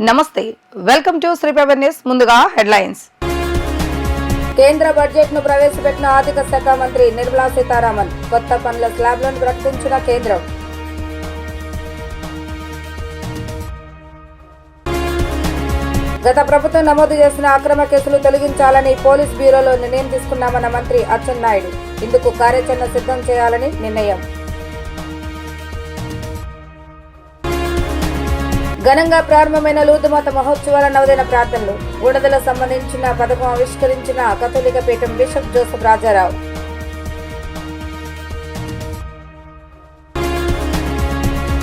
నమస్తే welcome to శ్రీపేపర్ news. ముందుగా headlines. కేంద్ర బడ్జెట్ ను ప్రవేశపెట్టిన ఆర్థిక శాఖ మంత్రి నిర్మలా సీతారామన్. కొత్త పనుల స్లాబ్లను ప్రకటించిన కేంద్రం. గత ప్రభుత్వం నమోదు చేసిన అక్రమ కేసులు తొలగించాలని పోలీస్ బ్యూరోలో నిర్ణయం తీసుకున్నామన్న మంత్రి అచ్చెన్నాయుడు. ఇందుకు కార్యాచరణ సిద్ధం చేయాలని నిర్ణయం. ఘనంగా ప్రారంభమైన లూర్దుమాత మహోత్సవాల నవదిన ప్రార్థనలు. గూడదలకు సంబంధించిన పథకం ఆవిష్కరించిన కథోలిక పీఠం బిషప్ జోసెఫ్ రాజారావు.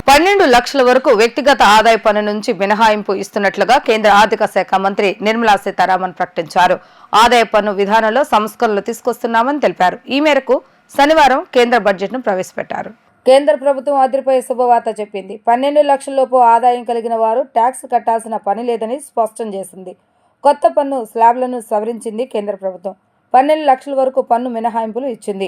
$12 లక్షల వరకు వ్యక్తిగత ఆదాయ పన్ను నుంచి మినహాయింపు ఇస్తున్నట్లుగా కేంద్ర ఆర్థిక శాఖ మంత్రి నిర్మలా సీతారామన్ ప్రకటించారు. ఆదాయ పన్ను విధానంలో సంస్కరణలు తీసుకొస్తున్నామని తెలిపారు. ఈ మేరకు శనివారం కేంద్ర బడ్జెట్ ను ప్రవేశపెట్టారు. కేంద్ర ప్రభుత్వం అదిరిపోయే శుభవార్త చెప్పింది. 12 లక్షల లోపు ఆదాయం కలిగిన వారు ట్యాక్స్ కట్టాల్సిన పని లేదని స్పష్టం చేసింది. కొత్త పన్ను స్లాబ్లను సవరించింది కేంద్ర ప్రభుత్వం. 12 లక్షల వరకు పన్ను మినహాయింపులు ఇచ్చింది.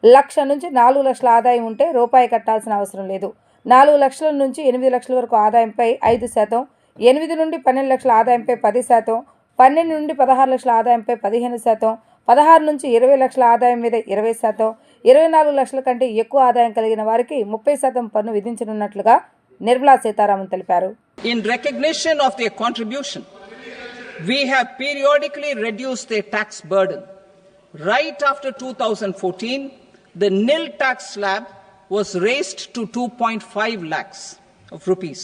1 లక్ష నుంచి 4 లక్షల ఆదాయం ఉంటే రూపాయి కట్టాల్సిన అవసరం లేదు. 4 లక్షల నుంచి 8 లక్షల వరకు ఆదాయంపై 5%, 8 నుండి 12 లక్షల ఆదాయంపై 10%, 12 నుండి 16 లక్షల ఆదాయంపై 15%, 16 నుంచి 20 లక్షల ఆదాయం మీద 20%, 24 లక్షల కంటే ఎక్కువ ఆదాయం కలిగిన వారికి 30% పన్ను విధించనున్నట్లుగా నిర్మలా సీతారామన్ తెలిపారు. In recognition of their contribution, we have periodically reduced their tax burden. Right after 2014, the nil tax slab was raised to 2.5 lakhs of rupees,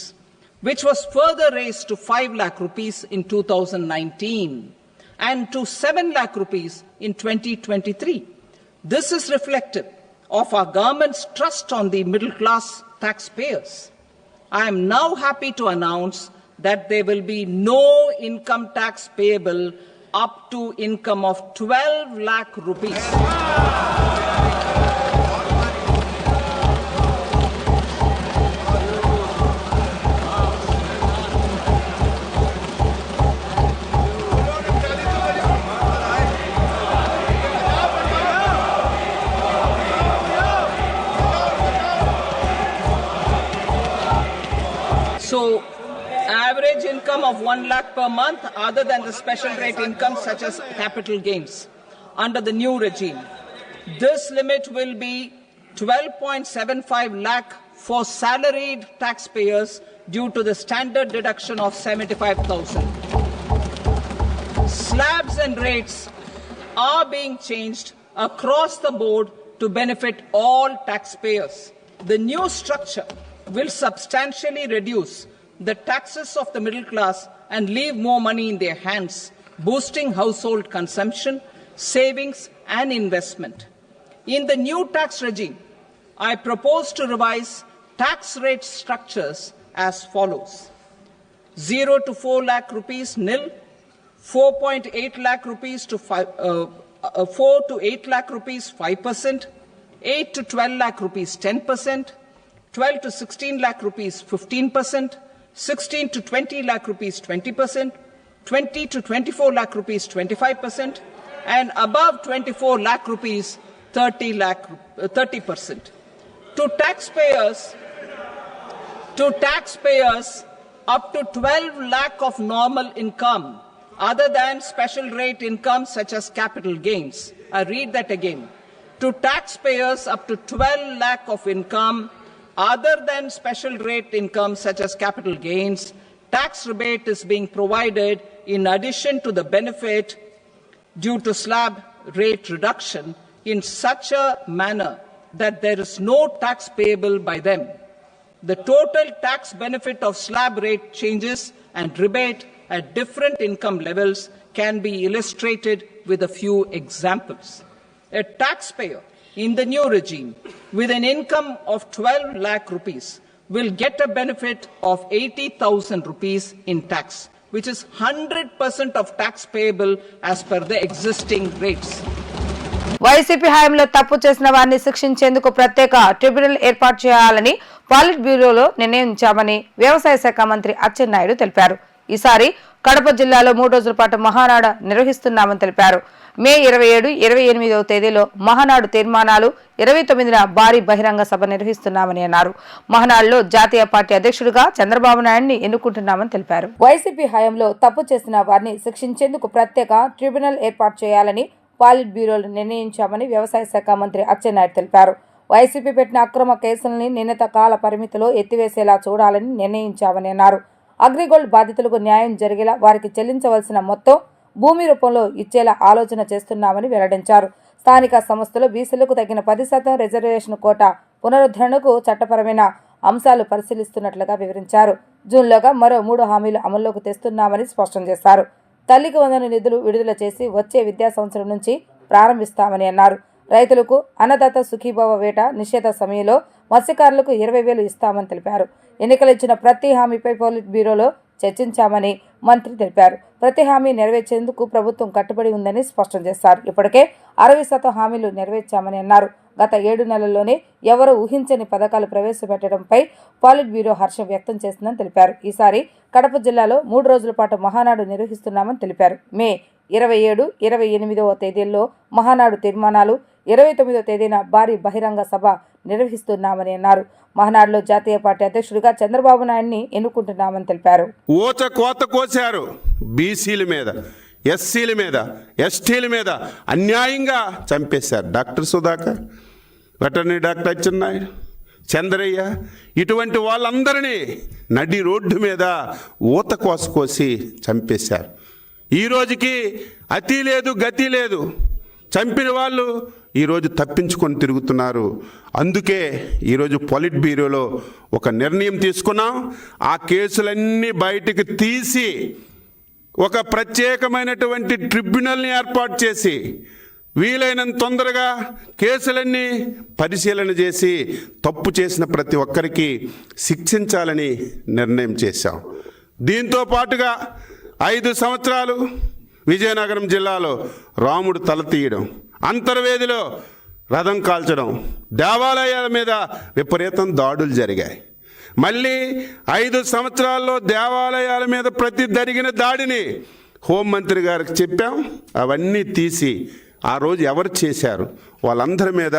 which was further raised to 5 lakh rupees in 2019 and to 7 lakh rupees in 2023. This is reflective of our government's trust on the middle class taxpayers. I am now happy to announce that there will be no income tax payable up to income of 12 lakh rupees. So, average income of 1 lakh per month other than the special rate income such as capital gains under the new regime. This limit will be 12.75 lakh for salaried taxpayers due to the standard deduction of 75,000. Slabs and rates are being changed across the board to benefit all taxpayers. The new structure will substantially reduce the taxes of the middle class and leave more money in their hands, boosting household consumption, savings and investment. In the new tax regime, I propose to revise tax rate structures as follows. 0 to 4 lakh rupees nil, 4.8 lakh rupees to 4 to 8 lakh rupees 5%, 8 to 12 lakh rupees 10%, 12 to 16 lakh rupees 15%, 16 to 20 lakh rupees 20%, 20 to 24 lakh rupees 25%, and above 24 lakh rupees 30%. To taxpayers up to 12 lakh of normal income other than special rate income such as capital gains. I read that again. To taxpayers up to 12 lakh of income other than special rate income such as capital gains, tax rebate is being provided in addition to the benefit due to slab rate reduction in such a manner that there is no tax payable by them. The total tax benefit of slab rate changes and rebate at different income levels can be illustrated with a few examples. A taxpayer in the new regime with an income of 12 lakh rupees will get a benefit of 80,000 rupees in tax, which is 100% of tax payable as per the existing rates. YCP హయాంలో తప్పు చేసిన వారిని శిక్షించేందుకు ప్రత్యేక tribunal ఏర్పాటు చేయాలని పాలిట్ బ్యూరోలో నిర్ణయించామని వ్యవసాయ శాఖ మంత్రి అచ్చెన్నాయుడు తెలిపారు. ఈసారి కడప జిల్లాలో 3 రోజుల పాటు మహానాడు నిర్వహిస్తున్నామని తెలిపారు. మే 27, 28వ తేదీలో మహానాడు తీర్మానాలు, 29న భారీ బహిరంగ సభ నిర్వహిస్తున్నామని అన్నారు. మహానాడులో జాతీయ పార్టీ అధ్యక్షుడిగా చంద్రబాబు నాయుడిని ఎన్నుకుంటున్నామని తెలిపారు. వైసీపీ హయాంలో తప్పు చేసిన వారిని శిక్షించేందుకు ప్రత్యేక ట్రిబ్యునల్ ఏర్పాటు చేయాలని పాలిట్ బ్యూరోలు నిర్ణయించామని వ్యవసాయ శాఖ మంత్రి అచ్చెన్నాయుడు తెలిపారు. వైసీపీ పెట్టిన అక్రమ కేసుల్ని నిర్ణీత కాల పరిమితిలో ఎత్తివేసేలా చూడాలని నిర్ణయించామని అన్నారు. అగ్రిగోల్డ్ బాధితులకు న్యాయం జరిగేలా వారికి చెల్లించవలసిన మొత్తం భూమి రూపంలో ఇచ్చేలా ఆలోచన చేస్తున్నామని వెల్లడించారు. స్థానిక సంస్థలు బీసీలకు తగిన 10% రిజర్వేషన్ కోటా పునరుద్ధరణకు చట్టపరమైన అంశాలు పరిశీలిస్తున్నట్లుగా వివరించారు. జూన్లోగా మరో 3 హామీలు అమల్లోకి తెస్తున్నామని స్పష్టం చేశారు. తల్లికి వందన నిధులు విడుదల చేసి వచ్చే విద్యా సంవత్సరం నుంచి ప్రారంభిస్తామని అన్నారు. రైతులకు అన్నదాత సుఖీభవ వేట నిషేధ సమయంలో మత్స్యకారులకు 20,000 ఇస్తామని తెలిపారు. ఎన్నికలు ఇచ్చిన ప్రతి హామీపై పోలిట్ బ్యూరోలో చర్చించామని మంత్రి తెలిపారు. ప్రతి హామీ నెరవేర్చేందుకు ప్రభుత్వం కట్టుబడి ఉందని స్పష్టం చేశారు. ఇప్పటికే 60% హామీలు నెరవేర్చామని అన్నారు. గత 7 నెలల్లోనే ఎవరూ ఊహించని పథకాలు ప్రవేశపెట్టడంపై పాలిట్ బ్యూరో హర్షం వ్యక్తం చేస్తుందని తెలిపారు. ఈసారి కడప జిల్లాలో 3 రోజుల పాటు మహానాడు నిర్వహిస్తున్నామని తెలిపారు. మే 27, 28వ తేదీల్లో మహానాడు తీర్మానాలు, 29వ తేదీన భారీ బహిరంగ సభ నిర్వహిస్తున్నామని అన్నారు. మహానాడులో జాతీయ పార్టీ అధ్యక్షుడిగా చంద్రబాబు నాయుడిని ఎన్నుకుంటున్నామని తెలిపారు. ఊచ కోత కోశారు. బీసీల మీద, ఎస్సీల మీద, ఎస్టీల మీద అన్యాయంగా చంపేశారు. Doctor Sudhakar, veterinary doctor Atchannaidu, Chandraiah, ఇటువంటి వాళ్ళందరినీ నడి రోడ్డు మీద ఊత కోసి చంపేశారు. ఈ రోజుకి అతి లేదు, గతి లేదు. చంపిన వాళ్ళు ఈరోజు తప్పించుకొని తిరుగుతున్నారు. అందుకే ఈరోజు పొలిట్ బ్యూరోలో ఒక నిర్ణయం తీసుకున్నాం. ఆ కేసులన్నీ బయటికి తీసి ఒక ప్రత్యేకమైనటువంటి ట్రిబ్యునల్ని ఏర్పాటు చేసి వీలైనంత తొందరగా కేసులన్నీ పరిశీలన చేసి తప్పు చేసిన ప్రతి ఒక్కరికి శిక్షించాలని నిర్ణయం చేశాం. దీంతో పాటుగా 5 సంవత్సరాలు విజయనగరం జిల్లాలో రాముడు తల తీయడం, అంతర్వేదిలో రథం కాల్చడం, దేవాలయాల మీద విపరీతం దాడులు జరిగాయి. మళ్ళీ 5 సంవత్సరాల్లో దేవాలయాల మీద ప్రతి జరిగిన దాడిని హోంమంత్రి గారికి చెప్పాం. అవన్నీ తీసి ఆ రోజు ఎవరు చేశారు వాళ్ళందరి మీద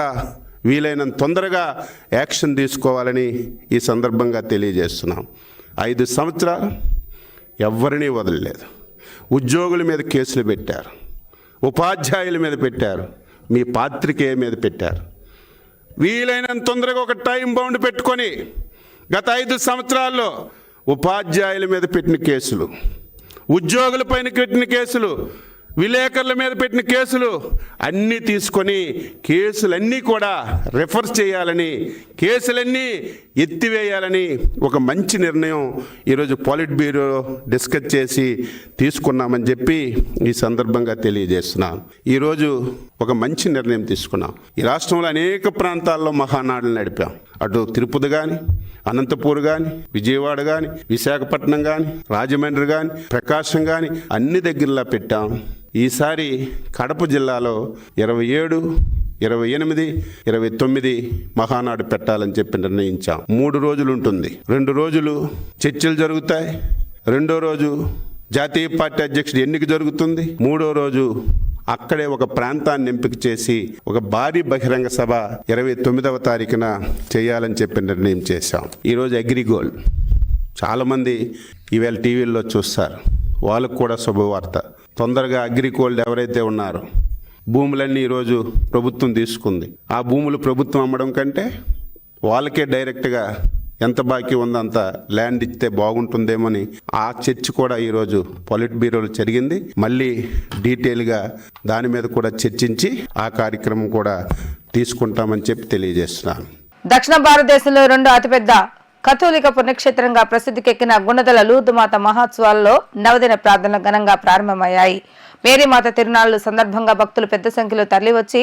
వీలైనంత తొందరగా యాక్షన్ తీసుకోవాలని ఈ సందర్భంగా తెలియజేస్తున్నాం. 5 సంవత్సరాలు ఎవరినీ వదలలేదు. ఉద్యోగుల మీద కేసులు పెట్టారు, ఉపాధ్యాయుల మీద పెట్టారు, మీ పాత్రికేయ మీద పెట్టారు. వీలైనంత తొందరగా ఒక టైం బౌండ్ పెట్టుకొని గత 5 సంవత్సరాల్లో ఉపాధ్యాయుల మీద పెట్టిన కేసులు, ఉద్యోగుల పైన పెట్టిన కేసులు, విలేకరుల మీద పెట్టిన కేసులు అన్నీ తీసుకొని కేసులన్నీ కూడా రెఫర్ చేయాలని, కేసులన్నీ ఎత్తివేయాలని ఒక మంచి నిర్ణయం ఈరోజు పాలిట్ బ్యూరో డిస్కస్ చేసి తీసుకున్నామని చెప్పి ఈ సందర్భంగా తెలియజేస్తున్నాను. ఈరోజు ఒక మంచి నిర్ణయం తీసుకున్నాం. ఈ రాష్ట్రంలో అనేక ప్రాంతాల్లో మహానాడులు నడిపాం. అటు తిరుపతి కానీ, అనంతపూర్ కానీ, విజయవాడ కానీ, విశాఖపట్నం కానీ, రాజమండ్రి కానీ, ప్రకాశం కానీ అన్ని దగ్గరలా పెట్టాం. ఈసారి కడప జిల్లాలో 27, 28, 29 మహానాడు పెట్టాలని చెప్పి నిర్ణయించాం. 3 రోజులు ఉంటుంది. 2 రోజులు చర్చలు జరుగుతాయి. 2వ రోజు జాతీయ పార్టీ అధ్యక్షుడు ఎన్నిక జరుగుతుంది. 3వ రోజు అక్కడే ఒక ప్రాంతాన్ని ఎంపిక చేసి ఒక భారీ బహిరంగ సభ 29వ తారీఖున చేయాలని చెప్పి నిర్ణయం చేశాం. ఈరోజు అగ్రిగోల్డ్ చాలామంది ఈవేళ టీవీల్లో చూస్తారు. వాళ్ళకు కూడా శుభవార్త. తొందరగా అగ్రిగోల్డ్ ఎవరైతే ఉన్నారో భూములన్నీ ఈరోజు ప్రభుత్వం తీసుకుంది. ఆ భూములు ప్రభుత్వం అమ్మడం కంటే వాళ్ళకే డైరెక్ట్గా ఎంత బాకీ ఉందో అంత ల్యాండ్ ఇస్తే బాగుంటుందేమని ఆ చర్చ కూడా ఈరోజు పొలిట్ బ్యూరోలో జరిగింది. మళ్ళీ డీటెయిల్గా దాని మీద కూడా చర్చించి ఆ కార్యక్రమం కూడా తీసుకుంటామని చెప్పి తెలియజేస్తున్నాను. దక్షిణ భారతదేశంలో 2వ అతిపెద్ద కథోలిక పుణ్యక్షేత్రంగా ప్రసిద్ధికెక్కిన గుణదల లూర్దుమాత మహోత్సవాల్లో నవదిన ప్రార్థనలు ఘనంగా ప్రారంభమయ్యాయి. మేరీమాత తిరునాళ్ల సందర్భంగా భక్తులు పెద్ద సంఖ్యలో తరలివచ్చి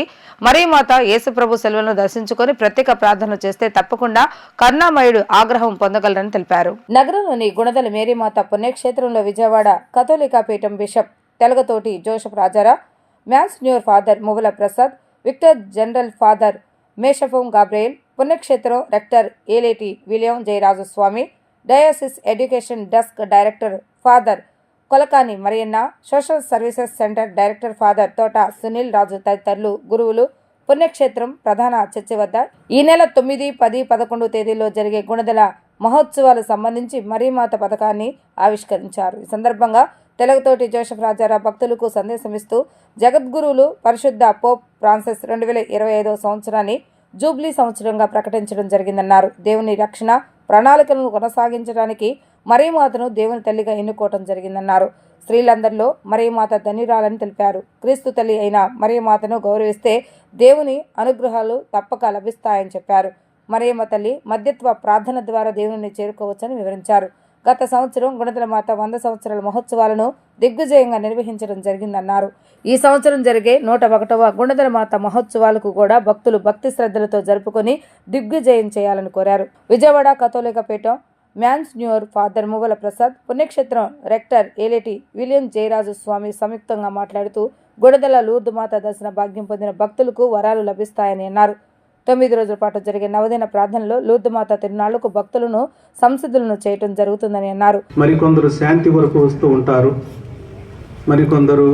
మరీమాత యేసుప్రభు సెలవులను దర్శించుకుని ప్రత్యేక ప్రార్థనలు చేస్తే తప్పకుండా కరుణామయుడు ఆగ్రహం పొందగలరని తెలిపారు. నగరంలోని గుణదల మేరీమాత పుణ్యక్షేత్రంలో విజయవాడ కథోలికా పీఠం బిషప్ తెలగతోటి జోసెఫ్ రాజారా, monsignor father Muvvala Prasad, vicar general father మేషఫం గాబ్రియల్, పుణ్యక్షేత్రం rector Eleti William Jayarajaswamy, diocese education desk director father Kolakani Marianna, social services center director father Thota Sunil రాజు తదితరులు గురువులు పుణ్యక్షేత్రం ప్రధాన చర్చి వద్ద ఈ నెల 9, 10, 11 తేదీల్లో జరిగే గుణదల మహోత్సవాలకు సంబంధించి మరీమాత పథకాన్ని ఆవిష్కరించారు. ఈ సందర్భంగా తెలుగుతోటి జోసెఫ్ రాజారావు భక్తులకు సందేశమిస్తూ జగద్గురువులు పరిశుద్ధ పోప్ ఫ్రాన్సిస్ 2025 సంవత్సరాన్ని జూబ్లీ సంవత్సరంగా ప్రకటించడం జరిగిందన్నారు. దేవుని రక్షణ ప్రణాళికలను కొనసాగించడానికి మరీమాతను దేవుని తల్లిగా ఎన్నుకోవటం జరిగిందన్నారు. స్త్రీలందరిలో మరీమాత ధన్యురాలని తెలిపారు. క్రీస్తు తల్లి అయిన మరీమాతను గౌరవిస్తే దేవుని అనుగ్రహాలు తప్పక లభిస్తాయని చెప్పారు. మరియమ్మ తల్లి మధ్యత్వ ప్రార్థన ద్వారా దేవుని చేరుకోవచ్చని వివరించారు. గత సంవత్సరం గుణదల మాత 100 సంవత్సరాల మహోత్సవాలను దిగ్విజయంగా నిర్వహించడం జరిగిందన్నారు. ఈ సంవత్సరం జరిగే 101వ గుణదల మాత మహోత్సవాలకు కూడా భక్తులు భక్తి శ్రద్ధలతో జరుపుకొని దిగ్విజయం చేయాలని కోరారు. విజయవాడ కథోలిక పీఠం మ్యాన్స్న్యూర్ ఫాదర్ మువ్వల ప్రసాద్, పుణ్యక్షేత్రం రెక్టర్ ఏలేటి విలియం జయరాజు స్వామి సంయుక్తంగా మాట్లాడుతూ గుణదల లూర్దు మాత దర్శన భాగ్యం పొందిన భక్తులకు వరాలు లభిస్తాయని అన్నారు. 9 రోజుల పాటు జరిగే నవదిన ప్రార్థనలో లూర్దు మాత తిరునాళ్లకు భక్తులను సంసిద్ధులను చేయటం జరుగుతుందని అన్నారు. మరికొందరు శాంతి వరకు వస్తూ ఉంటారు, మరికొందరు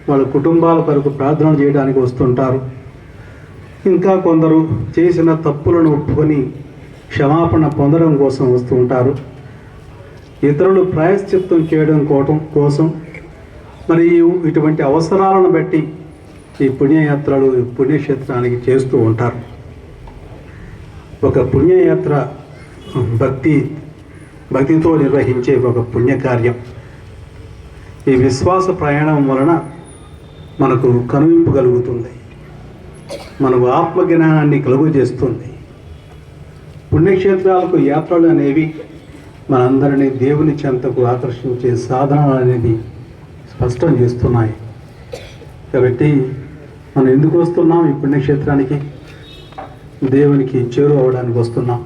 వాళ్ళ కుటుంబాల కొరకు ప్రార్థనలు చేయడానికి వస్తుంటారు, ఇంకా కొందరు చేసిన తప్పులను ఒప్పుకొని క్షమాపణ పొందడం కోసం వస్తూ ఉంటారు. ఇతరులు ప్రాయశ్చిత్తం చేయడం కోసం మరియు ఇటువంటి అవసరాలను బట్టి ఈ పుణ్యయాత్రలు పుణ్యక్షేత్రానికి చేస్తూ ఉంటారు. ఒక పుణ్యయాత్ర భక్తితో నిర్వహించే ఒక పుణ్యకార్యం. ఈ విశ్వాస ప్రయాణం వలన మనకు కనువింపు కలుగుతుంది, మనకు ఆత్మజ్ఞానాన్ని కలుగజేస్తుంది. పుణ్యక్షేత్రాలకు యాత్రలు అనేవి మనందరినీ దేవుని చెంతకు ఆకర్షించే సాధనలు అనేది స్పష్టం చేస్తున్నాయి. కాబట్టి మనం ఎందుకు వస్తున్నాం? ఈ పుణ్యక్షేత్రానికి దేవునికి చేరువవడానికి వస్తున్నాం.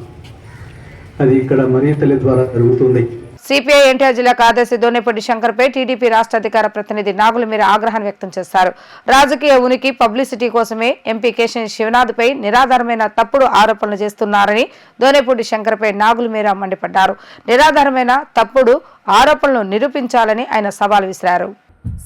అది ఇక్కడ మరియ తల్లి ద్వారా జరుగుతుంది. సిపిఐ ఎన్టీఆర్ జిల్లా కార్యదర్శి దోనేపూడి శంకర్పై టీడీపీ రాష్ట్ర అధికార ప్రతినిధి నాగుల మీర ఆగ్రహాన్ని వ్యక్తం చేశారు. రాజకీయ ఉనికి పబ్లిసిటీ కోసమే ఎంపీ కేశినేని శివనాథ్పై నిరాధారమైన తప్పుడు ఆరోపణలు చేస్తున్నారని దోనేపూడి శంకర్పై నాగుల మీర మండిపడ్డారు. నిరాధారమైన తప్పుడు ఆరోపణలు నిరూపించాలని ఆయన సవాల్ విసిరారు.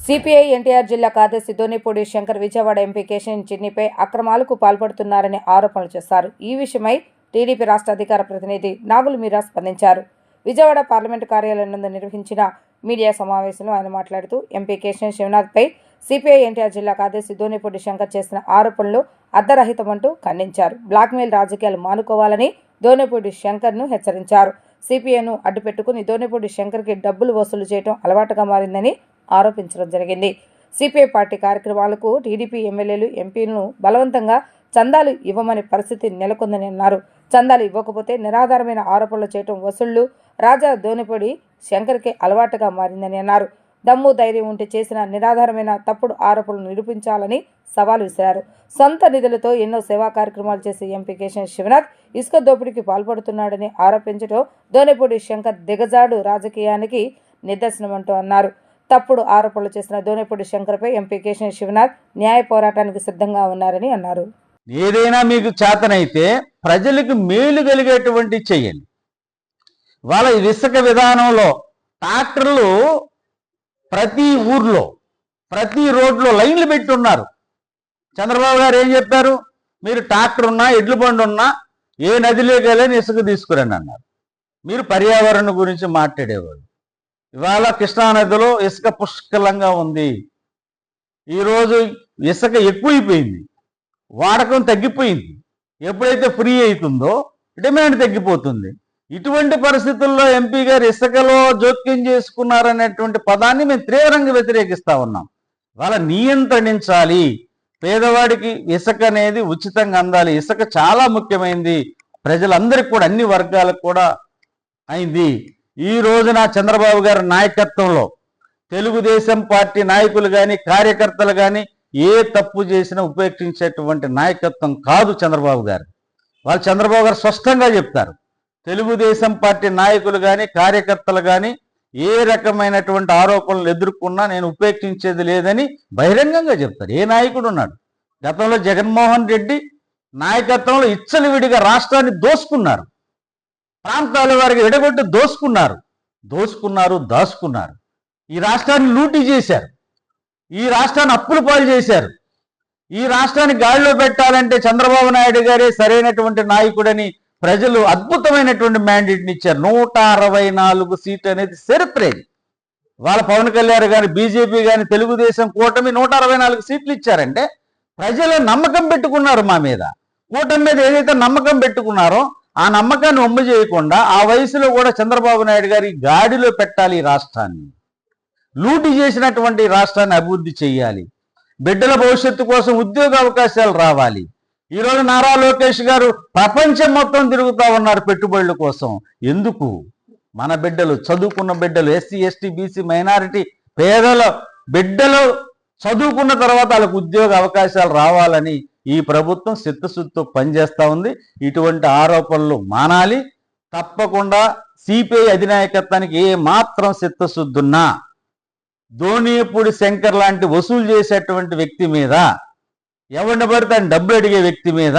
సిపిఐ ఎన్టీఆర్ జిల్లా కార్యదర్శి దోనేపూడి శంకర్ విజయవాడ ఎంపీ కేశినేని చిన్నిపై అక్రమాలకు పాల్పడుతున్నారని ఆరోపణలు చేశారు. ఈ విషయమై టీడీపీ రాష్ట్ర అధికార ప్రతినిధి నాగుల మీర స్పందించారు. విజయవాడ పార్లమెంటు కార్యాలయం నందు నిర్వహించిన మీడియా సమావేశంలో ఆయన మాట్లాడుతూ ఎంపీ కేశినేని శివనాథ్పై సిపిఐ ఎన్టీఆర్ జిల్లా కార్యదర్శి దోనేపూడి శంకర్ చేసిన ఆరోపణలు అర్ధరహితమంటూ ఖండించారు. బ్లాక్మెయిల్ రాజకీయాలు మానుకోవాలని దోనేపూడి శంకర్ను హెచ్చరించారు. సిపిఐను అడ్డుపెట్టుకుని దోనేపూడి శంకర్కి డబ్బులు వసూలు చేయడం అలవాటుగా మారిందని ఆరోపించడం జరిగింది. సిపిఐ పార్టీ కార్యక్రమాలకు టీడీపీ ఎమ్మెల్యేలు ఎంపీలను బలవంతంగా చందాలు ఇవ్వమని పరిస్థితి నెలకొందని అన్నారు. చందాలు ఇవ్వకపోతే నిరాధారమైన ఆరోపణలు చేయటం వసూళ్లు రాజా దోనేపూడి శంకర్కి అలవాటుగా మారిందని అన్నారు. దమ్ము ధైర్యం ఉంటే చేసిన నిరాధారమైన తప్పుడు ఆరోపణలు నిరూపించాలని సవాల్ విసిరారు. సొంత నిధులతో ఎన్నో సేవా కార్యక్రమాలు చేసే ఎంపీ కేశినేని శివనాథ్ ఇసుక దోపిడీకి పాల్పడుతున్నాడని ఆరోపించడం దోనేపూడి శంకర్ దిగజాడు రాజకీయానికి నిదర్శనమంటూ అన్నారు. తప్పుడు ఆరోపణలు చేసిన దోనేపూడి శంకర్పై ఎంపీ కేశినేని శివనాథ్ న్యాయ పోరాటానికి సిద్ధంగా ఉన్నారని అన్నారు. ఏదైనా మీకు చేతనైతే ప్రజలకు మేలు కలిగేటువంటి చెయ్యండి. వాళ్ళ ఇసుక విధానంలో ట్రాక్టర్లు ప్రతి ఊర్లో ప్రతి రోడ్లో లైన్లు పెట్టి ఉన్నారు. చంద్రబాబు గారు ఏం చెప్పారు? మీరు ట్రాక్టర్ ఉన్నా ఎడ్ల బండి ఉన్నా ఏ నదిలోకి వెళ్ళని ఇసుక తీసుకురండి అన్నారు. మీరు పర్యావరణం గురించి మాట్లాడేవాళ్ళు. ఇవాళ కృష్ణానదిలో ఇసుక పుష్కలంగా ఉంది. ఈరోజు ఇసుక ఎక్కువైపోయింది, వాడకం తగ్గిపోయింది. ఎప్పుడైతే ఫ్రీ అవుతుందో డిమాండ్ తగ్గిపోతుంది. ఇటువంటి పరిస్థితుల్లో ఎంపీ గారు ఇసుకలో జోక్యం చేసుకున్నారనేటువంటి పదాన్ని మేము తీవ్రంగా వ్యతిరేకిస్తా ఉన్నాం. వాళ్ళ నియంత్రించాలి. పేదవాడికి ఇసుక అనేది ఉచితంగా అందాలి. ఇసుక చాలా ముఖ్యమైనది, ప్రజలందరికీ కూడా అన్ని వర్గాలకు కూడా అయింది. ఈ రోజున చంద్రబాబు గారి నాయకత్వంలో తెలుగుదేశం పార్టీ నాయకులు కానీ కార్యకర్తలు కానీ ఏ తప్పు చేసినా ఉపేక్షించేటువంటి నాయకత్వం కాదు చంద్రబాబు గారు. వాళ్ళు చంద్రబాబు గారు స్పష్టంగా చెప్తారు. తెలుగుదేశం పార్టీ నాయకులు కానీ కార్యకర్తలు కానీ ఏ రకమైనటువంటి ఆరోపణలు ఎదుర్కొన్నా నేను ఉపేక్షించేది లేదని బహిరంగంగా చెప్తారు. ఏ నాయకుడు ఉన్నాడు? గతంలో జగన్మోహన్ రెడ్డి నాయకత్వంలో ఇచ్చలవిడిగా రాష్ట్రాన్ని దోసుకున్నారు. ప్రాంతాల వారికి ఎడగొట్టి దాచుకున్నారు. ఈ రాష్ట్రాన్ని లూటీ చేశారు. ఈ రాష్ట్రాన్ని అప్పుల పాలు చేశారు. ఈ రాష్ట్రాన్ని గాడిలో పెట్టాలంటే చంద్రబాబు నాయుడు గారే సరైనటువంటి నాయకుడని ప్రజలు అద్భుతమైనటువంటి మ్యాండేట్ని ఇచ్చారు. 164 సీట్లు అనేది చరిత్ర ఇది. వాళ్ళ పవన్ కళ్యాణ్ గారు, బీజేపీ కానీ, తెలుగుదేశం కూటమి 164 సీట్లు ఇచ్చారంటే ప్రజలు నమ్మకం పెట్టుకున్నారు మా మీద. కూటమి మీద ఏదైతే నమ్మకం పెట్టుకున్నారో ఆ నమ్మకాన్ని ఒమ్ము చేయకుండా ఆ వయసులో కూడా చంద్రబాబు నాయుడు గారి గాడిలో పెట్టాలి. ఈ రాష్ట్రాన్ని లూటీ చేసినటువంటి రాష్ట్రాన్ని అభివృద్ధి చేయాలి. బిడ్డల భవిష్యత్తు కోసం ఉద్యోగ అవకాశాలు రావాలి. ఈరోజు నారా లోకేష్ గారు ప్రపంచం మొత్తం తిరుగుతూ ఉన్నారు పెట్టుబడుల కోసం. ఎందుకు? మన బిడ్డలు, చదువుకున్న బిడ్డలు, ఎస్సీ, ఎస్టీ, బీసీ, మైనారిటీ పేదల బిడ్డలు చదువుకున్న తర్వాత వాళ్ళకు ఉద్యోగ అవకాశాలు రావాలని ఈ ప్రభుత్వం చిత్తశుద్ధితో పనిచేస్తూ ఉంది. ఇటువంటి ఆరోపణలు మానాలి. తప్పకుండా సిపిఐ అధినాయకత్వానికి ఏ మాత్రం చిత్తశుద్ధున్నా ధోనియపూడి శంకర్ లాంటి వసూలు చేసేటువంటి వ్యక్తి మీద, ఎవరిని పడితే డబ్బులు అడిగే వ్యక్తి మీద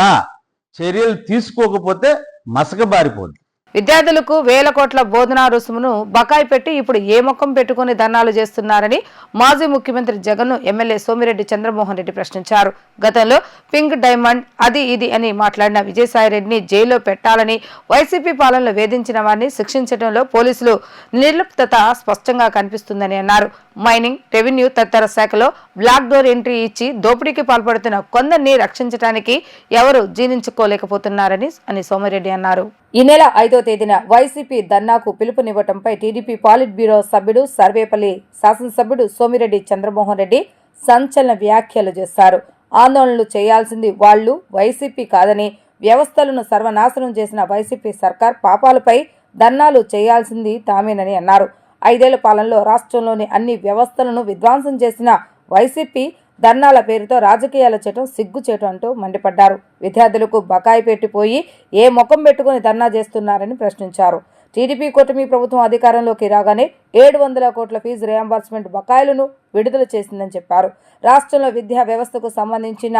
చర్యలు తీసుకోకపోతే మసకబారిపోద్ది. విద్యార్థులకు వేల కోట్ల బోధనా రుసుమును బకాయి పెట్టి ఇప్పుడు ఏ ముఖం పెట్టుకుని ధర్నాలు చేస్తున్నారని మాజీ ముఖ్యమంత్రి జగన్ ఎమ్మెల్యే సోమిరెడ్డి చంద్రమోహన్ రెడ్డి ప్రశ్నించారు. గతంలో పింక్ డైమండ్ అది ఇది అని మాట్లాడిన విజయసాయిరెడ్డిని జైల్లో పెట్టాలని, వైసీపీ పాలనలో వేధించిన వారిని శిక్షించడంలో పోలీసులు నిర్లిప్తత స్పష్టంగా కనిపిస్తుందని అన్నారు. మైనింగ్, రెవెన్యూ తదితర శాఖలో బ్లాక్ డోర్ ఎంట్రీ ఇచ్చి దోపిడీకి పాల్పడుతున్న కొందరిని రక్షించడానికి ఎవరు జీర్ణించుకోలేకపోతున్నారని సోమిరెడ్డి అన్నారు. ఈ నెల 5వ తేదీన వైసీపీ ధర్నాకు పిలుపునివ్వటంపై టీడీపీ పాలిట్ బ్యూరో సభ్యుడు, సర్వేపల్లి శాసనసభ్యుడు సోమిరెడ్డి చంద్రమోహన్ రెడ్డి సంచలన వ్యాఖ్యలు చేశారు. ఆందోళనలు చేయాల్సింది వాళ్లు, వైసీపీ కాదని, వ్యవస్థలను సర్వనాశనం చేసిన వైసీపీ సర్కార్ పాపాలపై ధర్నాలు చేయాల్సింది తామేనని అన్నారు. 5 ఏళ్ల పాలనలో రాష్ట్రంలోని అన్ని వ్యవస్థలను విధ్వంసం చేసిన వైసీపీ ధర్నాల పేరుతో రాజకీయాలు చేయడం సిగ్గుచేటు అంటూ మండిపడ్డారు. విద్యార్థులకు బకాయి పెట్టిపోయి ఏ ముఖం పెట్టుకుని ధర్నా చేస్తున్నారని ప్రశ్నించారు. టీడీపీ కూటమి ప్రభుత్వం అధికారంలోకి రాగానే 700 కోట్ల ఫీజు రియంబర్స్మెంట్ బకాయిలను విడుదల చేసిందని చెప్పారు. రాష్ట్రంలో విద్యా వ్యవస్థకు సంబంధించిన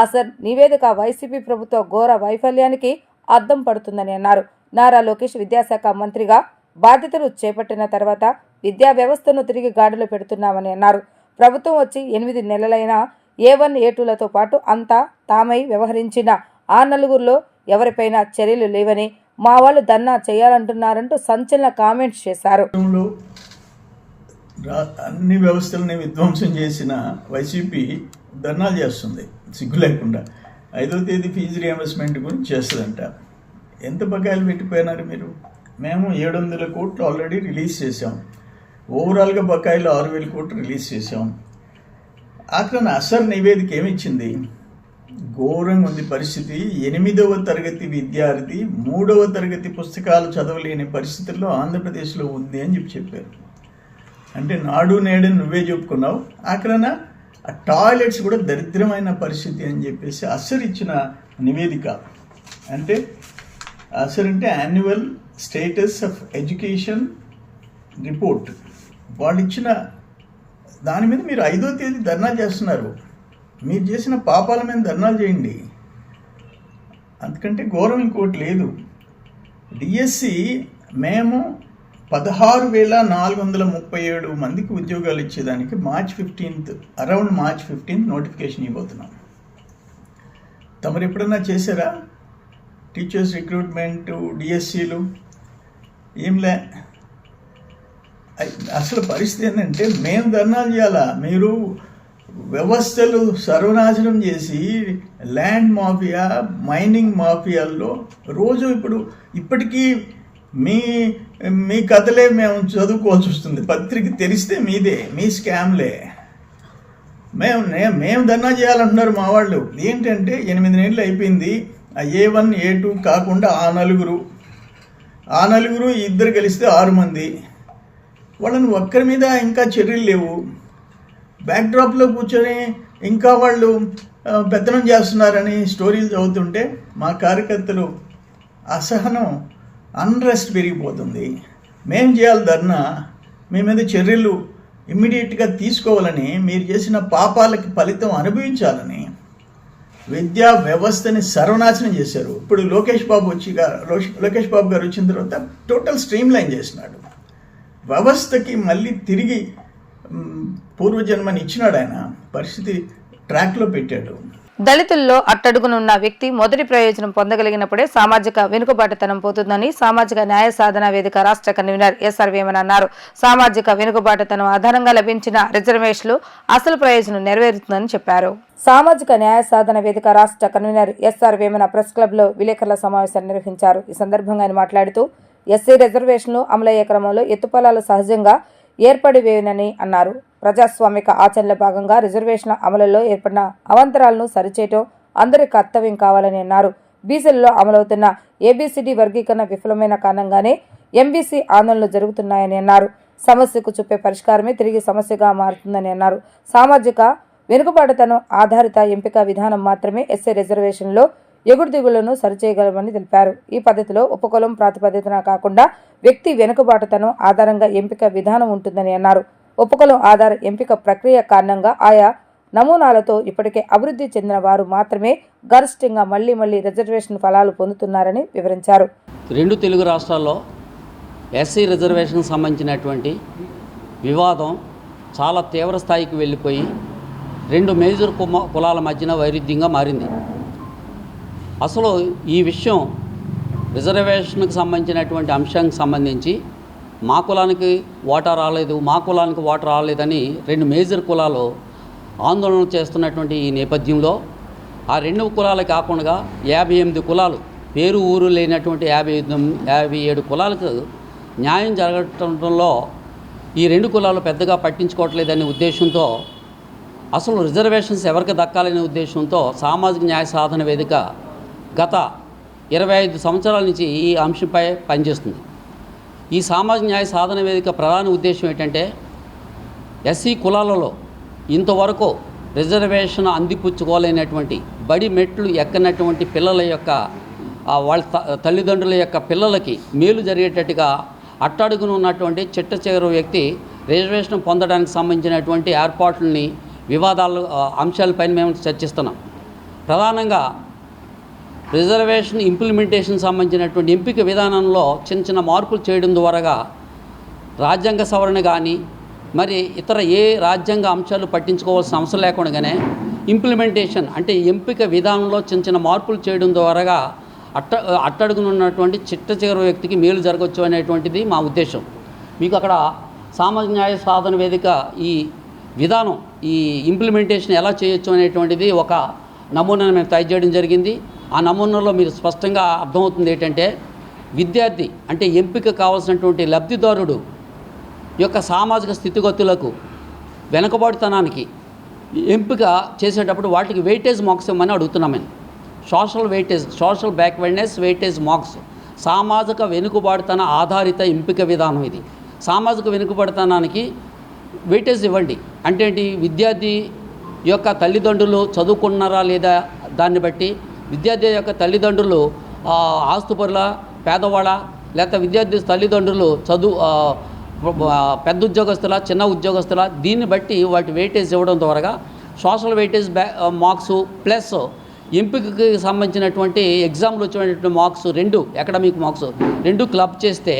ఆసర్ నివేదిక వైసీపీ ప్రభుత్వ ఘోర వైఫల్యానికి అద్దం పడుతుందని అన్నారు. నారా లోకేష్ విద్యాశాఖ మంత్రిగా బాధ్యతలు చేపట్టిన తర్వాత విద్యా వ్యవస్థను తిరిగి గాడిలో పెడుతున్నామని అన్నారు. ప్రభుత్వం వచ్చి 8 నెలలైనా A1, A2లతో పాటు అంతా తామై వ్యవహరించిన ఆ నలుగురిలో ఎవరిపైనా చర్యలు లేవని, మా వాళ్ళు ధర్నా చేయాలంటున్నారంటూ సంచలన కామెంట్స్ చేశారు. అన్ని వ్యవస్థలని విధ్వంసం చేసిన వైసీపీ ధర్నాలు చేస్తుంది సిగ్గు లేకుండా. 5వ తేదీ ఫీజు రియంబర్స్మెంట్ గురించి చేస్తుందంట. ఎంత బకాయిలు పెట్టిపోయినారు మీరు? మేము 700 కోట్లు ఆల్రెడీ రిలీజ్ చేసాం. ఓవరాల్గా బకాయిలు 6,000 కోట్లు రిలీజ్ చేసాం. అక్కడ అసలు నివేదిక ఏమిచ్చింది? ఘోరంగా ఉంది పరిస్థితి. 8వ తరగతి విద్యార్థి 3వ తరగతి పుస్తకాలు చదవలేని పరిస్థితుల్లో ఆంధ్రప్రదేశ్లో ఉంది అని చెప్పారు. అంటే నాడు నేడు నువ్వే చెప్పుకున్నావు. అక్కడ ఆ టాయిలెట్స్ కూడా దరిద్రమైన పరిస్థితి అని చెప్పేసి అసలు ఇచ్చిన నివేదిక. అంటే అసలు అంటే annual status of education report వాళ్ళు ఇచ్చిన దాని మీద మీరు 5వ తేదీ ధర్నా చేస్తున్నారు. మీరు చేసిన పాపాల మీద ధర్నాలు చేయండి. అందుకంటే ఘోరం ఇంకోటి లేదు. డిఎస్సి మేము 16,437 మందికి ఉద్యోగాలు ఇచ్చేదానికి అరౌండ్ మార్చ్ 15 నోటిఫికేషన్ ఇవ్వబోతున్నాం. తమరు ఎప్పుడన్నా చేశారా టీచర్స్ రిక్రూట్మెంట్, డిఎస్సీలు? ఏంలే. అసలు పరిస్థితి ఏంటంటే మేము ధర్నాలు చేయాలా? మీరు వ్యవస్థలు సర్వనాశనం చేసి ల్యాండ్ మాఫియా, మైనింగ్ మాఫియాల్లో రోజు ఇప్పటికీ మీ కథలే మేము చదువుకోవాల్సి వస్తుంది. పత్రిక తెరిస్తే మీదే, మీ స్కామ్లే. మేము ధర్నా చేయాలంటున్నారు మా వాళ్ళు. ఏంటంటే 8 నెలలు అయిపోయింది. ఆ A1, A2 కాకుండా ఆ నలుగురు ఇద్దరు కలిస్తే 6 మంది. వాళ్ళని ఒక్కరి మీద ఇంకా చర్యలు లేవు. బ్యాక్డ్రాప్లో కూర్చొని ఇంకా వాళ్ళు పెత్తనం చేస్తున్నారని స్టోరీలు చదువుతుంటే మా కార్యకర్తలు అసహనం, అన్రెస్ట్ పెరిగిపోతుంది. మేం చేయాలి ధర్నా, మీ మీద చర్యలు ఇమ్మీడియట్గా తీసుకోవాలని, మీరు చేసిన పాపాలకి ఫలితం అనుభవించాలని. విద్యా వ్యవస్థని సర్వనాశనం చేశారు. ఇప్పుడు లోకేష్ బాబు గారు వచ్చిన తర్వాత టోటల్ స్ట్రీమ్ లైన్ చేసినాడు. వ్యవస్థకి మళ్ళీ తిరిగి పూర్వజన్మని ఇచ్చినాడు. ఆయన పరిస్థితి ట్రాక్లో పెట్టాడు. దళితుల్లో అట్టడుగునున్న వ్యక్తి మొదటి ప్రయోజనం పొందగలిగినప్పుడే సామాజిక వెనుకబాటుతనం పోతుందని సామాజిక న్యాయ సాధన వేదిక రాష్ట్ర కన్వీనర్ ఎస్ఆర్ వేమన్ అన్నారు. సామాజిక వెనుకబాటుతనం ఆధారంగా లభించిన రిజర్వేషన్లు అసలు ప్రయోజనం నెరవేరుతుందని చెప్పారు. సామాజిక న్యాయ సాధన వేదిక రాష్ట్ర convener SR Vemana press club లో విలేకరుల సమావేశాన్ని నిర్వహించారు. ఈ సందర్భంగా ఆయన మాట్లాడుతూ ఎస్సీ రిజర్వేషన్లు అమలయ్యే క్రమంలో ఎత్తుపల్లాలు సహజంగా ఏర్పడివేనని అన్నారు. ప్రజాస్వామిక ఆచరణలో భాగంగా రిజర్వేషన్ల అమలులో ఏర్పడిన అవాంతరాలను సరిచేయటం అందరి కర్తవ్యం కావాలని అన్నారు. బీసీలలో అమలవుతున్న ఏబీసీడీ వర్గీకరణ విఫలమైన కారణంగానే ఎంబీసీ ఆందోళనలు జరుగుతున్నాయని అన్నారు. సమస్యకు చూపే పరిష్కారమే తిరిగి సమస్యగా మారుతుందని అన్నారు. సామాజిక వెనుకబాటుతనం ఆధారిత ఎంపిక విధానం మాత్రమే ఎస్సీ రిజర్వేషన్లో ఎగుడుదిగుళ్లను సరిచేయగలమని తెలిపారు. ఈ పద్ధతిలో ఉపకులం ప్రాతిపదికన కాకుండా వ్యక్తి వెనుకబాటుతనం ఆధారంగా ఎంపిక విధానం ఉంటుందని అన్నారు. ఉపకులం ఆధార ఎంపిక ప్రక్రియ కారణంగా ఆయా నమూనాలతో ఇప్పటికే అభివృద్ధి చెందిన వారు మాత్రమే గరిష్టంగా మళ్లీ రిజర్వేషన్ ఫలాలు పొందుతున్నారని వివరించారు. 2 తెలుగు రాష్ట్రాల్లో ఎస్సీ రిజర్వేషన్ సంబంధించినటువంటి వివాదం చాలా తీవ్ర స్థాయికి వెళ్ళిపోయి 2 మేజర్ కులాల మధ్యన వైరుధ్యంగా మారింది. అసలు ఈ విషయం రిజర్వేషన్కి సంబంధించినటువంటి అంశానికి సంబంధించి మా కులానికి ఓటా రాలేదని 2 మేజర్ కులాలు ఆందోళన చేస్తున్నటువంటి ఈ నేపథ్యంలో ఆ 2 కులాలు కాకుండా 58 కులాలు పేరు ఊరు లేనటువంటి 57 కులాలకు న్యాయం జరగటంలో ఈ 2 కులాలు పెద్దగా పట్టించుకోవట్లేదనే ఉద్దేశంతో, అసలు రిజర్వేషన్స్ ఎవరికి దక్కాలనే ఉద్దేశంతో సామాజిక న్యాయ సాధన వేదిక గత 25 సంవత్సరాల నుంచి ఈ అంశంపై పనిచేస్తుంది. ఈ సామాజిక న్యాయ సాధన వేదిక ప్రధాన ఉద్దేశం ఏంటంటే ఎస్సీ కులాలలో ఇంతవరకు రిజర్వేషన్ అందిపుచ్చుకోలేనటువంటి బడి మెట్లు ఎక్కనటువంటి పిల్లల యొక్క వాళ్ళ తల్లిదండ్రుల యొక్క పిల్లలకి మేలు జరిగేటట్టుగా అట్టడుగున ఉన్నటువంటి చిట్ట చివరి వ్యక్తి రిజర్వేషన్ పొందడానికి సంబంధించినటువంటి ఏర్పాట్లని వివాదాలు అంశాలపైన మేము చర్చిస్తున్నాం. ప్రధానంగా రిజర్వేషన్ ఇంప్లిమెంటేషన్ సంబంధించినటువంటి ఎంపిక విధానంలో చిన్న మార్పులు చేయడం ద్వారా రాజ్యాంగ సవరణ కానీ మరి ఇతర ఏ రాజ్యాంగ అంశాలు పట్టించుకోవాల్సిన అవసరం లేకుండానే ఇంప్లిమెంటేషన్ అంటే ఎంపిక విధానంలో చిన్న మార్పులు చేయడం ద్వారా అట్టడుగునున్నటువంటి చిట్ట చివరి వ్యక్తికి మేలు జరగవచ్చు అనేటువంటిది మా ఉద్దేశం. మీకు అక్కడ సామాజిక న్యాయ సాధన వేదిక ఈ విధానం ఈ ఇంప్లిమెంటేషన్ ఎలా చేయొచ్చు అనేటువంటిది ఒక నమూనాను మేము తయారు చేయడం జరిగింది. ఆ నమూనాలో మీరు స్పష్టంగా అర్థమవుతుంది ఏంటంటే విద్యార్థి అంటే ఎంపిక కావాల్సినటువంటి లబ్ధిదారుడు యొక్క సామాజిక స్థితిగతులకు వెనుకబాటుతనానికి ఎంపిక చేసేటప్పుడు వాటికి వెయిటేజ్ మార్క్స్ ఇవ్వమని అడుగుతున్నామని. సోషల్ బ్యాక్వర్డ్నెస్ వెయిటేజ్ మార్క్స్ సామాజిక వెనుకబాటుతన ఆధారిత ఎంపిక విధానం ఇది. సామాజిక వెనుకబాటుతనానికి వెయిటేజ్ ఇవ్వండి అంటే ఏంటి, విద్యార్థి యొక్క తల్లిదండ్రులు చదువుకున్నారా లేదా దాన్ని బట్టి, విద్యార్థి యొక్క తల్లిదండ్రులు ఆస్తుపరుల పేదవాళ్ళ లేకపోతే విద్యార్థి తల్లిదండ్రులు పెద్ద ఉద్యోగస్తుల చిన్న ఉద్యోగస్తుల దీన్ని బట్టి వాటి వెయిటేజ్ ఇవ్వడం ద్వారా సోషల్ వెయిటేజ్ మార్క్స్ ప్లస్ ఎంపికకి సంబంధించినటువంటి ఎగ్జామ్లో వచ్చినటువంటి మార్క్స్ 2 అకాడమిక్ మార్క్స్ 2 క్లబ్ చేస్తే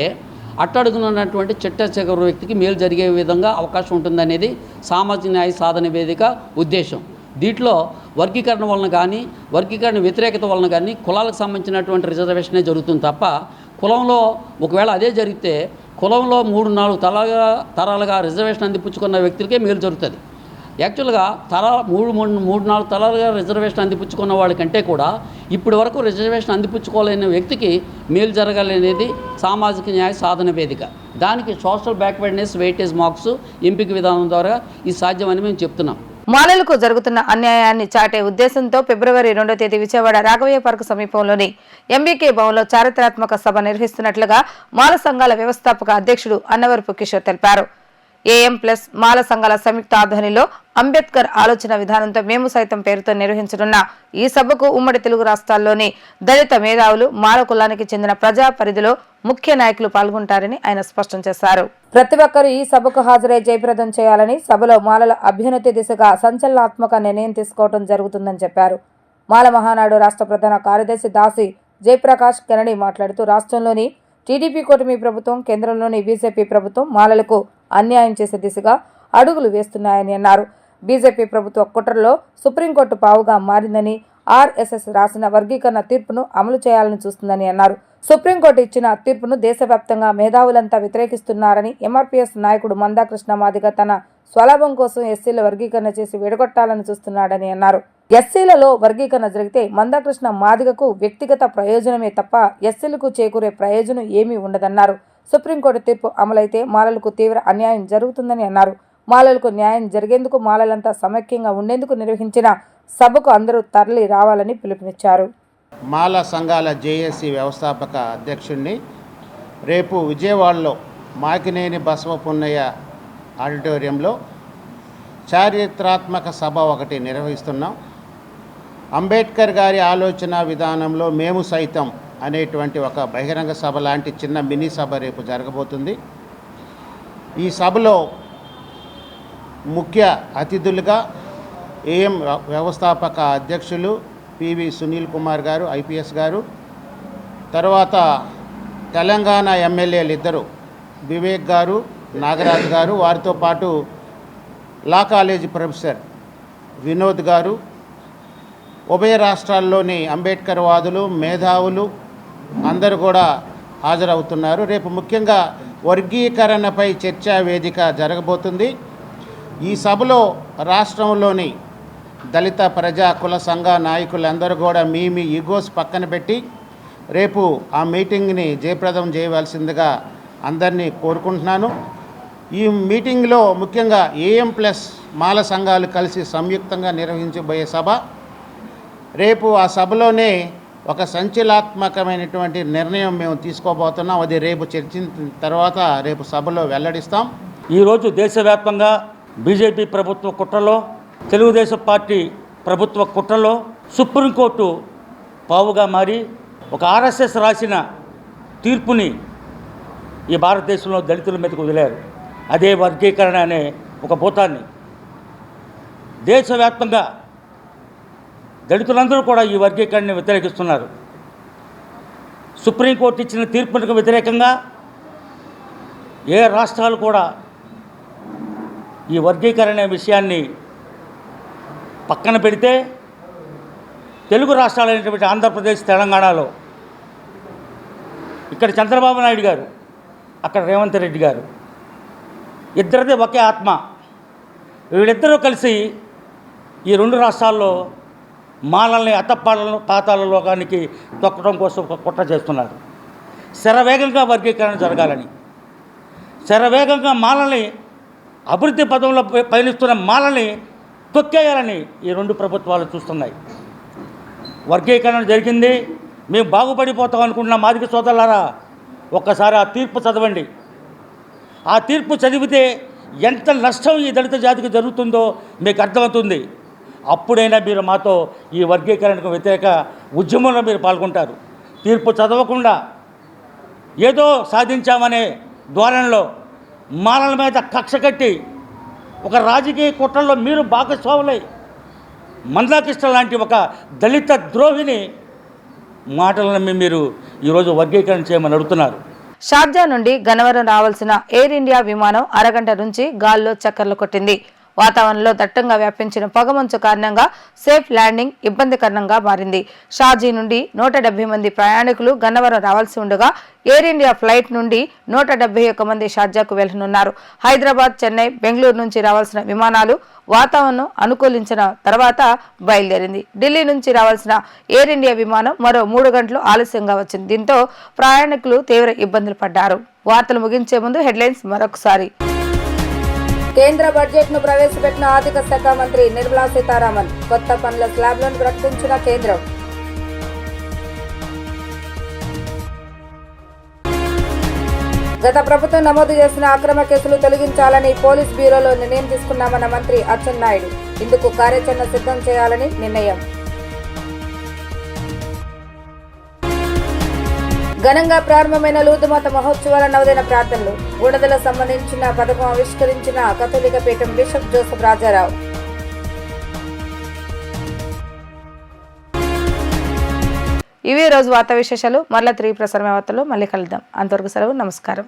అట్టడుగునున్నటువంటి చిట్ట చివరి వ్యక్తికి మేలు జరిగే విధంగా అవకాశం ఉంటుందనేది సామాజిక న్యాయ సాధన వేదిక ఉద్దేశం. దీంట్లో వర్గీకరణ వలన కానీ వర్గీకరణ వ్యతిరేకత వలన కానీ కులాలకు సంబంధించినటువంటి రిజర్వేషనే జరుగుతుంది తప్ప కులంలో ఒకవేళ అదే జరిగితే కులంలో 3-4 తరాలుగా రిజర్వేషన్ అందిపుచ్చుకున్న వ్యక్తులకే మేలు జరుగుతుంది. యాక్చువల్గా 3-4 తరాలుగా రిజర్వేషన్ అందిపుచ్చుకున్న వాళ్ళకంటే కూడా ఇప్పటి వరకు రిజర్వేషన్ అందిపుచ్చుకోలేని వ్యక్తికి మేలు జరగాలనేది సామాజిక న్యాయ సాధన వేదిక. దానికి సోషల్ బ్యాక్వర్డ్నెస్ వెయిటేజ్ మార్క్స్ ఎంపిక విధానం ద్వారా ఇది సాధ్యమని మేము చెప్తున్నాం. మాలలకు జరుగుతున్న అన్యాయాన్ని చాటే ఉద్దేశంతో ఫిబ్రవరి 2వ తేదీ విజయవాడ రాఘవయ్య పార్క్ సమీపంలోని ఎంబీకే భవన్లో చారిత్రాత్మక సభ నిర్వహిస్తున్నట్లుగా మాల సంఘాల వ్యవస్థాపక అధ్యక్షుడు అన్నవరపు కిషోర్ తెలిపారు. AM+ మాల సంఘాల సంయుక్త ఆధ్వర్యంలో అంబేద్కర్ ఆలోచన విధానంతో మేము సైతం పేరుతో నిర్వహించనున్న ఈ సభకు ఉమ్మడి తెలుగు రాష్ట్రాల్లోని దళిత మేధావులు మాల కులానికి చెందిన ప్రజా పరిధిలో ముఖ్య నాయకులు పాల్గొంటారని ఆయన స్పష్టం చేశారు. ప్రతి ఒక్కరూ ఈ సభకు హాజరై జయప్రదం చేయాలని, సభలో మాలల అభ్యున్నతి దిశగా సంచలనాత్మక నిర్ణయం తీసుకోవడం జరుగుతుందని చెప్పారు. మాల మహానాడు రాష్ట్ర ప్రధాన కార్యదర్శి దాసి జయప్రకాష్ కెనడి మాట్లాడుతూ రాష్ట్రంలోని టీడీపీ కూటమి ప్రభుత్వం, కేంద్రంలోని బీజేపీ ప్రభుత్వం మాలలకు అన్యాయం చేసే దిశగా అడుగులు వేస్తున్నాయని అన్నారు. బీజేపీ ప్రభుత్వ కుట్రలో సుప్రీంకోర్టు పావుగా మారిందని, ఆర్ఎస్ఎస్ రాసిన వర్గీకరణ తీర్పును అమలు చేయాలని చూస్తుందని అన్నారు. సుప్రీంకోర్టు ఇచ్చిన తీర్పును దేశవ్యాప్తంగా మేధావులంతా వ్యతిరేకిస్తున్నారని, ఎంఆర్పీఎస్ నాయకుడు మందాకృష్ణ మాదిగ తన స్వలాభం కోసం ఎస్సీల వర్గీకరణ చేసి విడగొట్టాలని చూస్తున్నాడని అన్నారు. ఎస్సీలలో వర్గీకరణ జరిగితే మందాకృష్ణ మాదిగకు వ్యక్తిగత ప్రయోజనమే తప్ప ఎస్సీలకు చేకూరే ప్రయోజనం ఏమీ ఉండదన్నారు. సుప్రీంకోర్టు తీర్పు అమలైతే మాలలకు తీవ్ర అన్యాయం జరుగుతుందని అన్నారు. మాలలకు న్యాయం జరిగేందుకు మాలలంతా సమైక్యంగా ఉండేందుకు నిర్వహించిన సభకు అందరూ తరలి రావాలని పిలుపునిచ్చారు. మాల సంఘాల జేఏసీ వ్యవస్థాపక అధ్యక్షుడిని రేపు విజయవాడలో మాకినేని బసవపున్నయ్య ఆడిటోరియంలో చారిత్రాత్మక సభ ఒకటి నిర్వహిస్తున్నాం. అంబేద్కర్ గారి ఆలోచన విధానంలో మేము సైతం అనేటువంటి ఒక బహిరంగ సభ లాంటి చిన్న మినీ సభ రేపు జరగబోతుంది. ఈ సభలో ముఖ్య అతిథులుగా ఏఎం వ్యవస్థాపక అధ్యక్షులు పివి సునీల్ కుమార్ గారు, ఐపీఎస్ గారు, తర్వాత తెలంగాణ ఎమ్మెల్యేలు ఇద్దరు వివేక్ గారు, నాగరాజు గారు, వారితో పాటు లా కాలేజీ ప్రొఫెసర్ వినోద్ గారు, ఉభయ రాష్ట్రాల్లోని అంబేద్కర్ వాదులు, మేధావులు అందరూ కూడా హాజరవుతున్నారు. రేపు ముఖ్యంగా వర్గీకరణపై చర్చా వేదిక జరగబోతుంది. ఈ సభలో రాష్ట్రంలోని దళిత ప్రజా కుల సంఘ నాయకులందరూ కూడా మీ ఈగోస్ పక్కన పెట్టి రేపు ఆ మీటింగ్ని జయప్రదం చేయవలసిందిగా అందరినీ కోరుకుంటున్నాను. ఈ మీటింగ్లో ముఖ్యంగా ఏఎం ప్లస్ మాల సంఘాలు కలిసి సంయుక్తంగా నిర్వహించబోయే సభ. రేపు ఆ సభలోనే ఒక సంచలనాత్మకమైనటువంటి నిర్ణయం మేము తీసుకోబోతున్నాం. అది రేపు చర్చించిన తర్వాత రేపు సభలో వెల్లడిస్తాం. ఈరోజు దేశవ్యాప్తంగా బీజేపీ ప్రభుత్వ కుట్రలో, తెలుగుదేశం పార్టీ ప్రభుత్వ కుట్రలో సుప్రీంకోర్టు పావుగా మారి ఒక ఆర్ఎస్ఎస్ రాసిన తీర్పుని ఈ భారతదేశంలో దళితుల మీదకు వదిలారు. అదే వర్గీకరణ అనే ఒక భూతాన్ని దేశవ్యాప్తంగా దళితులందరూ కూడా ఈ వర్గీకరణని వ్యతిరేకిస్తున్నారు. సుప్రీంకోర్టు ఇచ్చిన తీర్పునకు వ్యతిరేకంగా ఏ రాష్ట్రాలు కూడా ఈ వర్గీకరణ విషయాన్ని పక్కన పెడితే తెలుగు రాష్ట్రాలైనటువంటి ఆంధ్రప్రదేశ్, తెలంగాణలో ఇక్కడ చంద్రబాబు నాయుడు గారు, అక్కడ రేవంత్ రెడ్డి గారు, ఇద్దరిది ఒకే ఆత్మ. వీళ్ళిద్దరూ కలిసి ఈ రెండు రాష్ట్రాల్లో మాలల్ని పాతాళ లోకానికి తొక్కడం కోసం ఒక కుట్ర చేస్తున్నారు. శరవేగంగా వర్గీకరణ జరగాలని, శరవేగంగా మాలల్ని అభివృద్ధి పదంలో పయనిస్తున్న మాలని తొక్కేయాలని ఈ రెండు ప్రభుత్వాలు చూస్తున్నాయి. వర్గీకరణ జరిగింది, మేము బాగుపడిపోతాం అనుకుంటున్న మాదిగ సోదరులారా, ఒక్కసారి ఆ తీర్పు చదవండి. ఆ తీర్పు చదివితే ఎంత నష్టం ఈ దళిత జాతికి జరుగుతుందో మీకు అర్థమవుతుంది. అప్పుడైనా మీరు మాతో ఈ వర్గీకరణకు వ్యతిరేక ఉద్యమంలో మీరు పాల్గొంటారు. తీర్పు చదవకుండా ఏదో సాధించామనే ధోరణిలో మాలల మీద కక్ష కట్టి ఒక రాజకీయ కుట్రలో మీరు భాగస్వాములై మందాకృష్ణ లాంటి ఒక దళిత ద్రోహిని మాటలను మీరు ఈరోజు వర్గీకరణ చేయమని అడుగుతున్నారు. షార్జా నుండి గన్నవరం రావాల్సిన ఎయిర్ ఇండియా విమానం అరగంట నుంచి గాల్లో చక్కర్లు కొట్టింది. వాతావరణంలో దట్టంగా వ్యాపించిన పొగమంచు కారణంగా సేఫ్ ల్యాండింగ్ ఇబ్బందికరంగా మారింది. షార్జీ నుండి 170 మంది ప్రయాణికులు గన్నవరం రావాల్సి ఉండగా ఎయిర్ ఇండియా ఫ్లైట్ నుండి 171 మంది షార్జాకు వెళ్లనున్నారు. హైదరాబాద్, చెన్నై, బెంగళూరు నుంచి రావాల్సిన విమానాలు వాతావరణం అనుకూలించిన తర్వాత బయలుదేరింది. ఢిల్లీ నుంచి రావాల్సిన ఎయిర్ ఇండియా విమానం మరో 3 గంటలు ఆలస్యంగా వచ్చింది. దీంతో ప్రయాణికులు తీవ్ర ఇబ్బందులు పడ్డారు. వార్తలు ముగించే ముందు హెడ్లైన్స్ మరొకసారి. కేంద్ర బడ్జెట్ ను ప్రవేశపెట్టిన ఆర్థిక శాఖ మంత్రి నిర్మలా సీతారామన్. కొత్త పనుల స్లాబ్లను ప్రకటించిన కేంద్రం. గత ప్రభుత్వం నమోదు చేసిన అక్రమ కేసులు తొలగించాలని పోలీస్ బ్యూరోలో నిర్ణయం తీసుకున్నామన్న మంత్రి అచ్చెన్నాయుడు. ఇందుకు కార్యాచరణ సిద్ధం చేయాలని నిర్ణయం. ఘనంగా ప్రారంభమైన లూర్దుమాత మహోత్సవాల నవదిన ప్రార్థనలు. గుణదలకు సంబంధించిన పథకం ఆవిష్కరించిన కథోలిక పీఠం బిషప్ జోసెఫ్ రాజారావు. ఇవి రోజు వార్తా విశేషాలు. మరలా తిరిగి ప్రసారమే వార్తల్లో మళ్ళీ కలుద్దాం. అంతవరకు సెలవు. నమస్కారం.